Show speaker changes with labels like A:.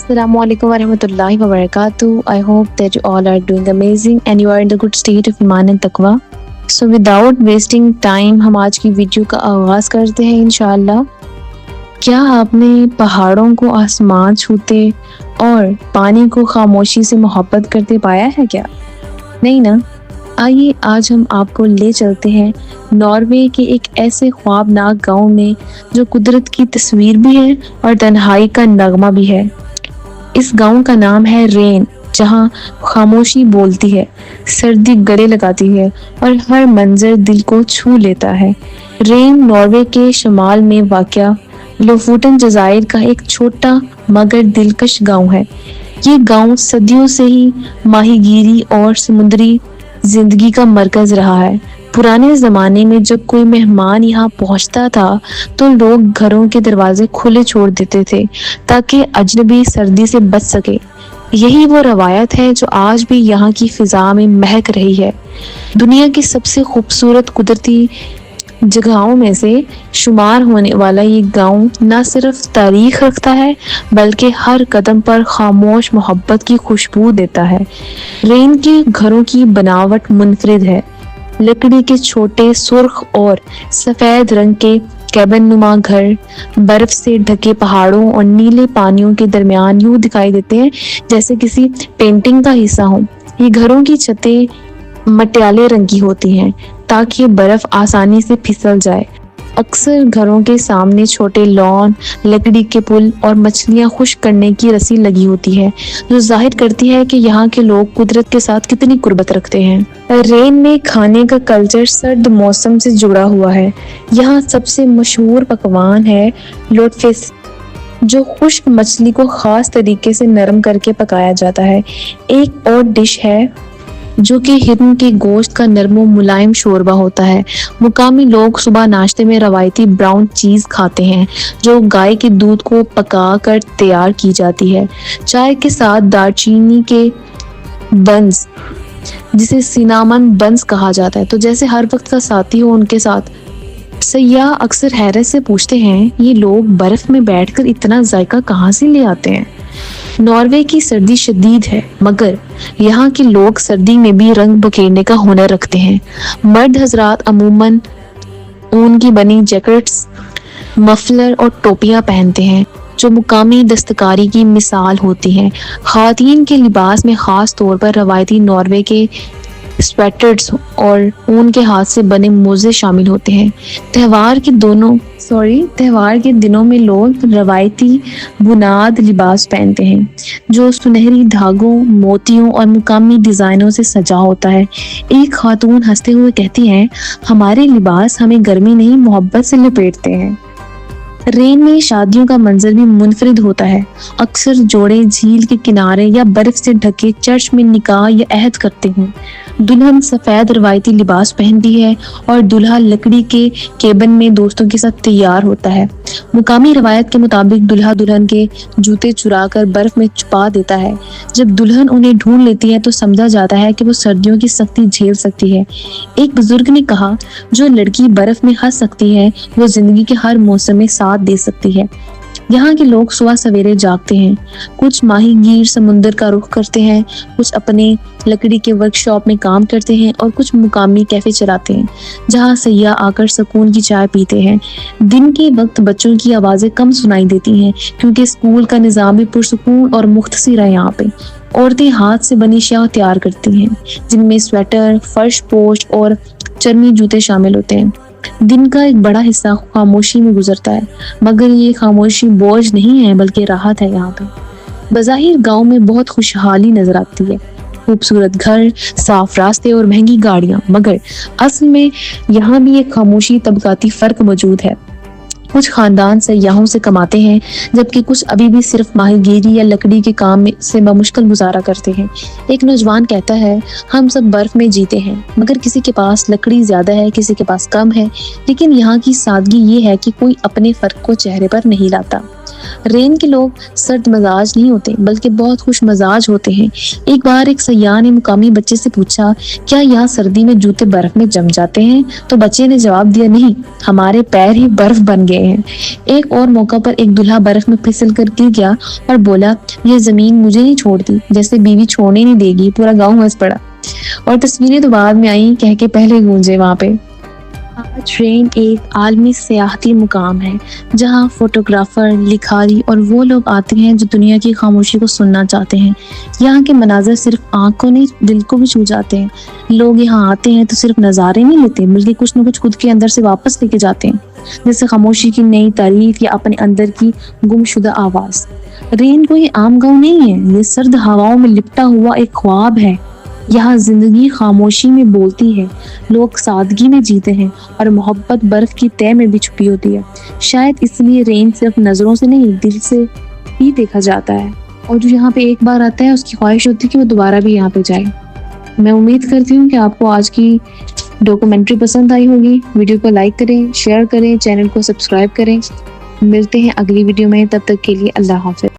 A: Assalamu alaikum warahmatullahi wabarakatuh. I hope that you all are doing amazing and you are in the good state of iman and taqwa. So without wasting time ہم آج کی video کا آغاز کرتے ہیں انشاءاللہ. کیا آپ نے پہاڑوں کو آسمان چھوتے اور پانی کو خاموشی سے محبت کرتے پایا ہے کیا؟ نہیں نا؟ آئیے آج ہم آپ کو لے چلتے ہیں ناروے کے ایک ایسے خوابناک گاؤں میں جو قدرت کی تصویر بھی ہے اور تنہائی کا نغمہ بھی ہے. اس گاؤں کا نام ہے رین، جہاں خاموشی بولتی ہے، سردی گلے لگاتی ہے اور ہر منظر دل کو چھو لیتا ہے. رین ناروے کے شمال میں واقع لوفوٹن جزائر کا ایک چھوٹا مگر دلکش گاؤں ہے. یہ گاؤں صدیوں سے ہی ماہی گیری اور سمندری زندگی کا مرکز رہا ہے. پرانے زمانے میں جب کوئی مہمان یہاں پہنچتا تھا تو لوگ گھروں کے دروازے کھلے چھوڑ دیتے تھے تاکہ اجنبی سردی سے بچ سکے. یہی وہ روایت ہے جو آج بھی یہاں کی فضا میں مہک رہی ہے. دنیا کی سب سے خوبصورت قدرتی جگہوں میں سے شمار ہونے والا یہ گاؤں نہ صرف تاریخ رکھتا ہے بلکہ ہر قدم پر خاموش محبت کی خوشبو دیتا ہے. رین کے گھروں کی بناوٹ منفرد ہے. لکڑی کے چھوٹے سرخ اور سفید رنگ کے کیبن نما گھر برف سے ڈھکے پہاڑوں اور نیلے پانیوں کے درمیان یوں دکھائی دیتے ہیں جیسے کسی پینٹنگ کا حصہ ہو. یہ گھروں کی چھتیں مٹیالے رنگ کی ہوتی ہیں تاکہ برف آسانی سے پھسل جائے. اکثر گھروں کے سامنے چھوٹے لان، لکڑی کے پل اور مچھلیاں خشک کرنے کی رسی لگی ہوتی ہے جو ظاہر کرتی ہے کہ یہاں کے لوگ قدرت کے ساتھ کتنی قربت رکھتے ہیں. رین میں کھانے کا کلچر سرد موسم سے جڑا ہوا ہے. یہاں سب سے مشہور پکوان ہے لوٹفس، جو خشک مچھلی کو خاص طریقے سے نرم کر کے پکایا جاتا ہے. ایک اور ڈش ہے جو کہ ہرن کے گوشت کا نرم و ملائم شوربہ ہوتا ہے. مقامی لوگ صبح ناشتے میں روایتی براؤن چیز کھاتے ہیں جو گائے کے دودھ کو پکا کر تیار کی جاتی ہے. چائے کے ساتھ دار چینی کے بنز، جسے سینامن بنز کہا جاتا ہے، تو جیسے ہر وقت کا ساتھی ہو ان کے ساتھ. سیاح اکثر حیرت سے پوچھتے ہیں یہ لوگ برف میں بیٹھ کر اتنا ذائقہ کہاں سے لے آتے ہیں. ناروے کی سردی شدید ہے مگر یہاں کے لوگ سردی میں بھی رنگ بکھیرنے کا ہنر رکھتے ہیں. مرد حضرات عموماً اون کی بنی جیکٹس، مفلر اور ٹوپیاں پہنتے ہیں جو مقامی دستکاری کی مثال ہوتی ہیں. خواتین کے لباس میں خاص طور پر روایتی ناروے کے سویٹرز اور اون کے ہاتھ سے بنے موزے شامل ہوتے ہیں. تہوار کے دنوں میں لوگ روایتی بناد لباس پہنتے ہیں جو سنہری دھاگوں، موتیوں اور مقامی ڈیزائنوں سے سجا ہوتا ہے. ایک خاتون ہنستے ہوئے کہتی ہیں، ہمارے لباس ہمیں گرمی نہیں محبت سے لپیٹتے ہیں. رین میں شادیوں کا منظر بھی منفرد ہوتا ہے. اکثر جوڑے جھیل کے کنارے یا برف سے ڈھکے چرچ میں نکاح یا عہد کرتے ہیں. دلہن سفید روایتی لباس پہنتی ہے اور دلہا لکڑی کے کیبن میں دوستوں کے ساتھ تیار ہوتا ہے. مقامی روایت کے مطابق دلہا دلہن کے جوتے چرا کر برف میں چھپا دیتا ہے. جب دلہن انہیں ڈھونڈ لیتی ہے تو سمجھا جاتا ہے کہ وہ سردیوں کی سختی جھیل سکتی ہے. ایک بزرگ نے کہا، جو لڑکی برف میں ہنس سکتی ہے وہ زندگی کے ہر موسم میں ساتھ دے سکتی ہے. یہاں کے لوگ صبح سویرے جاگتے ہیں، کچھ ماہی گیر سمندر کا رخ کرتے ہیں، کچھ اپنے لکڑی کے ورک شاپ میں کام کرتے ہیں اور کچھ مقامی کیفے چلاتے ہیں جہاں سیاح آ کر سکون کی چائے پیتے ہیں. دن کے وقت بچوں کی آوازیں کم سنائی دیتی ہیں کیونکہ اسکول کا نظام بھی پرسکون اور مختصر ہے. یہاں پہ عورتیں ہاتھ سے بنی اشیاء تیار کرتی ہیں جن میں سویٹر، فرش پوش اور چرمی جوتے شامل ہوتے ہیں. دن کا ایک بڑا حصہ خاموشی میں گزرتا ہے مگر یہ خاموشی بوجھ نہیں ہے بلکہ راحت ہے. یہاں پہ بظاہر گاؤں میں بہت خوشحالی نظر آتی ہے، خوبصورت گھر، صاف راستے اور مہنگی گاڑیاں، مگر اصل میں یہاں بھی ایک خاموشی طبقاتی فرق موجود ہے. کچھ خاندان سیاحوں سے کماتے ہیں جبکہ کچھ ابھی بھی صرف ماہی گیری یا لکڑی کے کام سے بمشکل گزارا کرتے ہیں. ایک نوجوان کہتا ہے، ہم سب برف میں جیتے ہیں مگر کسی کے پاس لکڑی زیادہ ہے، کسی کے پاس کم ہے، لیکن یہاں کی سادگی یہ ہے کہ کوئی اپنے فرق کو چہرے پر نہیں لاتا. رین کے لوگ سرد مزاج نہیں ہوتے بلکہ بہت خوش مزاج ہوتے ہیں. ایک بار ایک سیاح نے مقامی بچے سے پوچھا، کیا یہاں سردی میں جوتے برف میں جم جاتے ہیں؟ تو بچے نے جواب دیا، نہیں، ہمارے پیر ہی برف بن گئے گئے ہیں۔ ایک اور موقع پر ایک دلہا برف میں پھسل کر گر گیا اور بولا یہ زمین مجھے نہیں چھوڑتی، جیسے بیوی چھوڑنے نہیں دے گی۔ پورا گاؤں ہنس پڑا اور تصویریں تو بعد میں آئیں کہہ کے پہلے گونجے وہاں پہ۔ آج رین ایک عالمی سیاحتی مقام ہے جہاں فوٹوگرافر، لکھاری اور وہ لوگ آتے ہیں جو دنیا کی خاموشی کو سننا چاہتے ہیں۔ یہاں کے مناظر صرف آنکھ کو نہیں دل کو بھی چھو جاتے ہیں۔ لوگ یہاں آتے ہیں تو صرف نظارے نہیں لیتے بلکہ کچھ نہ کچھ خود کے اندر سے واپس لے کے جاتے ہیں، جیسے خاموشی کی نئی تعریف یا اپنے اندر کی گم شدہ آواز۔ رین کوئی عام گاؤں نہیں ہے، یہ سرد ہواؤں میں لپٹا ہوا ایک خواب ہے۔ یہاں زندگی خاموشی میں بولتی ہے، لوگ سادگی میں جیتے ہیں اور محبت برف کی تہہ میں بھی چھپی ہوتی ہے۔ شاید اس لیے رین صرف نظروں سے نہیں دل سے بھی دیکھا جاتا ہے، اور جو یہاں پہ ایک بار آتا ہے اس کی خواہش ہوتی ہے کہ وہ دوبارہ بھی یہاں پہ جائے۔ میں امید کرتی ہوں کہ آپ کو آج کی ڈاکومنٹری پسند آئی ہوگی۔ ویڈیو کو لائک کریں، شیئر کریں، چینل کو سبسکرائب کریں۔ ملتے ہیں اگلی ویڈیو میں، تب تک کے لیے اللہ حافظ۔